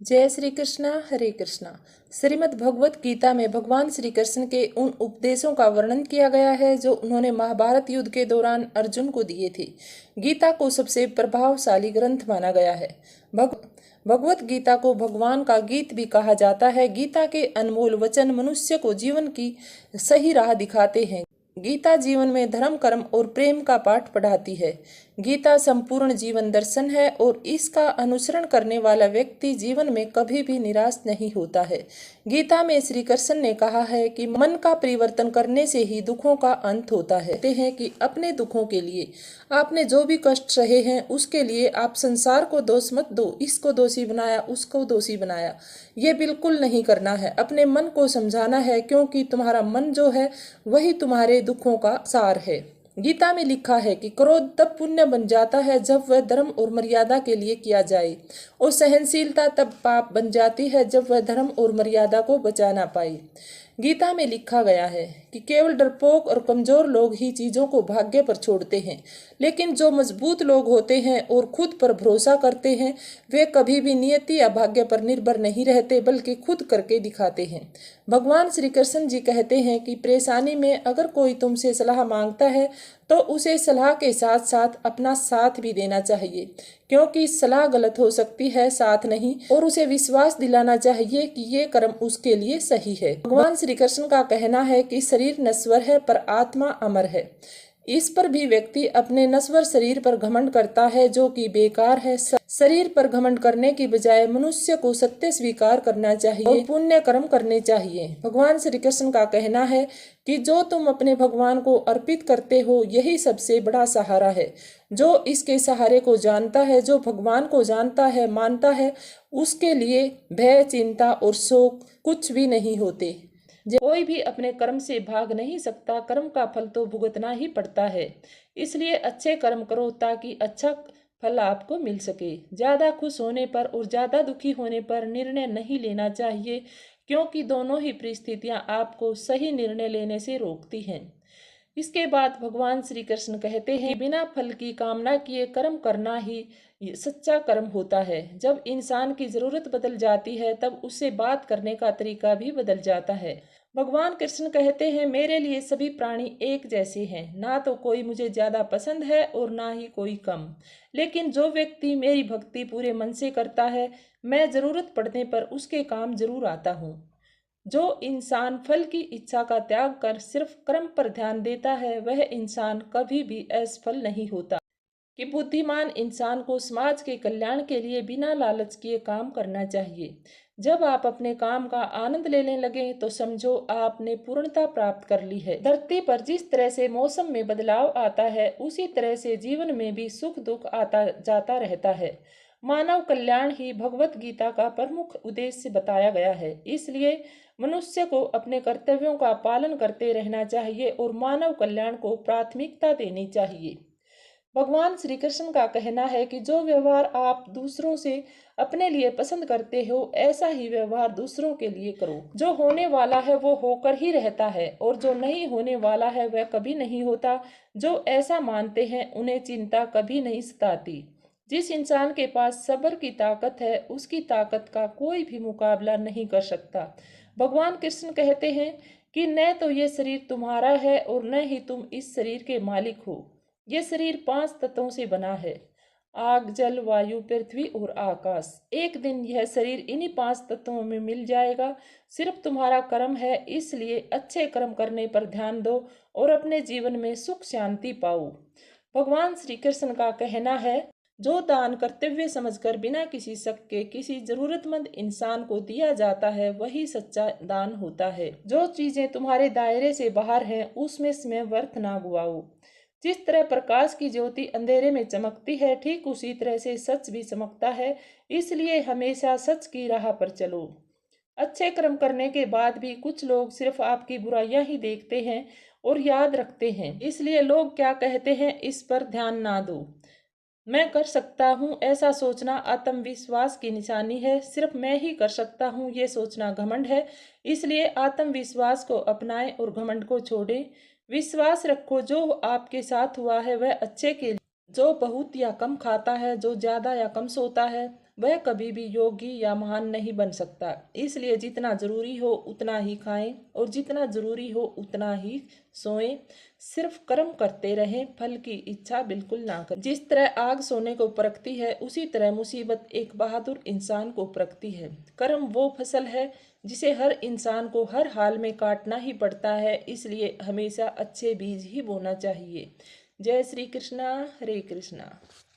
जय श्री कृष्णा। हरे कृष्णा। श्रीमद् भगवत गीता में भगवान श्री कृष्ण के उन उपदेशों का वर्णन किया गया है जो उन्होंने महाभारत युद्ध के दौरान अर्जुन को दिए थे। गीता को सबसे प्रभावशाली ग्रंथ माना गया है। भगवत गीता को भगवान का गीत भी कहा जाता है। गीता के अनमोल वचन मनुष्य को जीवन की सही राह दिखाते हैं। गीता जीवन में धर्म, कर्म और प्रेम का पाठ पढ़ाती है। गीता संपूर्ण जीवन दर्शन है और इसका अनुसरण करने वाला व्यक्ति जीवन में कभी भी निराश नहीं होता है। गीता में श्री कृष्ण ने कहा है कि मन का परिवर्तन करने से ही दुखों का अंत होता है। कहते हैं कि अपने दुखों के लिए, आपने जो भी कष्ट सहे हैं उसके लिए आप संसार को दोष मत दो। इसको दोषी बनाया, उसको दोषी बनाया, ये बिल्कुल नहीं करना है। अपने मन को समझाना है, क्योंकि तुम्हारा मन जो है वही तुम्हारे दुखों का सार है। गीता में लिखा है कि क्रोध तब पुण्य बन जाता है जब वह धर्म और मर्यादा के लिए किया जाए, और सहनशीलता तब पाप बन जाती है जब वह धर्म और मर्यादा को बचा ना पाए। गीता में लिखा गया है कि केवल डरपोक और कमजोर लोग ही चीजों को भाग्य पर छोड़ते हैं, लेकिन जो मजबूत लोग होते हैं और खुद पर भरोसा करते हैं वे कभी भी नियति या भाग्य पर निर्भर नहीं रहते, बल्कि खुद करके दिखाते हैं। भगवान श्री कृष्ण जी कहते हैं कि परेशानी में अगर कोई तुमसे सलाह मांगता है तो उसे सलाह के साथ साथ अपना साथ भी देना चाहिए, क्योंकि सलाह गलत हो सकती है, साथ नहीं। और उसे विश्वास दिलाना चाहिए कि ये कर्म उसके लिए सही है। भगवान श्री कृष्ण का कहना है कि शरीर नश्वर है पर आत्मा अमर है। इस पर भी व्यक्ति अपने नश्वर शरीर पर घमंड करता है, जो कि बेकार है। शरीर पर घमंड करने की बजाय मनुष्य को सत्य स्वीकार करना चाहिए और पुण्य कर्म करने चाहिए। भगवान श्री कृष्ण का कहना है कि जो तुम अपने भगवान को अर्पित करते हो यही सबसे बड़ा सहारा है। जो इसके सहारे को जानता है, जो भगवान को जानता है, मानता है, उसके लिए भय, चिंता और शोक कुछ भी नहीं होते। कोई भी अपने कर्म से भाग नहीं सकता, कर्म का फल तो भुगतना ही पड़ता है। इसलिए अच्छे कर्म करो ताकि अच्छा फल आपको मिल सके। ज्यादा खुश होने पर और ज्यादा दुखी होने पर निर्णय नहीं लेना चाहिए, क्योंकि दोनों ही परिस्थितियां आपको सही निर्णय लेने से रोकती हैं। इसके बाद भगवान श्री कृष्ण कहते हैं, बिना फल की कामना किए कर्म करना ही सच्चा कर्म होता है। जब इंसान की जरूरत बदल जाती है तब उससे बात करने का तरीका भी बदल जाता है। भगवान कृष्ण कहते हैं, मेरे लिए सभी प्राणी एक जैसे हैं, ना तो कोई मुझे ज्यादा पसंद है और ना ही कोई कम। लेकिन जो व्यक्ति मेरी भक्ति पूरे मन से करता है, मैं जरूरत पड़ने पर उसके काम जरूर आता हूँ। जो इंसान फल की इच्छा का त्याग कर सिर्फ कर्म पर ध्यान देता है वह इंसान कभी भी असफल नहीं होता। कि बुद्धिमान इंसान को समाज के कल्याण के लिए बिना लालच किए काम करना चाहिए। जब आप अपने काम का आनंद लेने लगे तो समझो आपने पूर्णता प्राप्त कर ली है। धरती पर जिस तरह से मौसम में बदलाव आता है उसी तरह से जीवन में भी सुख दुख आता जाता रहता है। मानव कल्याण ही भगवत गीता का प्रमुख उद्देश्य बताया गया है। इसलिए मनुष्य को अपने कर्तव्यों का पालन करते रहना चाहिए और मानव कल्याण को प्राथमिकता देनी चाहिए। भगवान श्री कृष्ण का कहना है कि जो व्यवहार आप दूसरों से अपने लिए पसंद करते हो ऐसा ही व्यवहार दूसरों के लिए करो। जो होने वाला है वो होकर ही रहता है और जो नहीं होने वाला है वह कभी नहीं होता। जो ऐसा मानते हैं उन्हें चिंता कभी नहीं सताती। जिस इंसान के पास सब्र की ताकत है उसकी ताकत का कोई भी मुकाबला नहीं कर सकता। भगवान कृष्ण कहते हैं कि न तो ये शरीर तुम्हारा है और न ही तुम इस शरीर के मालिक हो। ये शरीर 5 तत्वों से बना है, आग, जल, वायु, पृथ्वी और आकाश। एक दिन यह शरीर इन्हीं 5 तत्वों में मिल जाएगा। सिर्फ तुम्हारा कर्म है, इसलिए अच्छे कर्म करने पर ध्यान दो और अपने जीवन में सुख शांति पाओ। भगवान श्री कृष्ण का कहना है, जो दान कर्तव्य समझकर बिना किसी शक के किसी जरूरतमंद इंसान को दिया जाता है वही सच्चा दान होता है। जो चीजें तुम्हारे दायरे से बाहर हैं उसमें समय व्यर्थ ना गुआओ। जिस तरह प्रकाश की ज्योति अंधेरे में चमकती है, ठीक उसी तरह से सच भी चमकता है। इसलिए हमेशा सच की राह पर चलो। अच्छे कर्म करने के बाद भी कुछ लोग सिर्फ आपकी बुराइयां ही देखते हैं और याद रखते हैं। इसलिए लोग क्या कहते हैं इस पर ध्यान ना दो। मैं कर सकता हूँ ऐसा सोचना आत्मविश्वास की निशानी है। सिर्फ मैं ही कर सकता हूँ ये सोचना घमंड है। इसलिए आत्मविश्वास को अपनाएं और घमंड को छोड़ें। विश्वास रखो जो आपके साथ हुआ है वह अच्छे के लिए। जो बहुत या कम खाता है, जो ज्यादा या कम सोता है, वह कभी भी योगी या महान नहीं बन सकता। इसलिए जितना जरूरी हो उतना ही खाएं और जितना जरूरी हो उतना ही सोएं। सिर्फ कर्म करते रहें, फल की इच्छा बिल्कुल ना करें। जिस तरह आग सोने को परखती है, उसी तरह मुसीबत एक बहादुर इंसान को परखती है। कर्म वो फसल है जिसे हर इंसान को हर हाल में काटना ही पड़ता है, इसलिए हमेशा अच्छे बीज ही बोना चाहिए। जय श्री कृष्णा। हरे कृष्णा।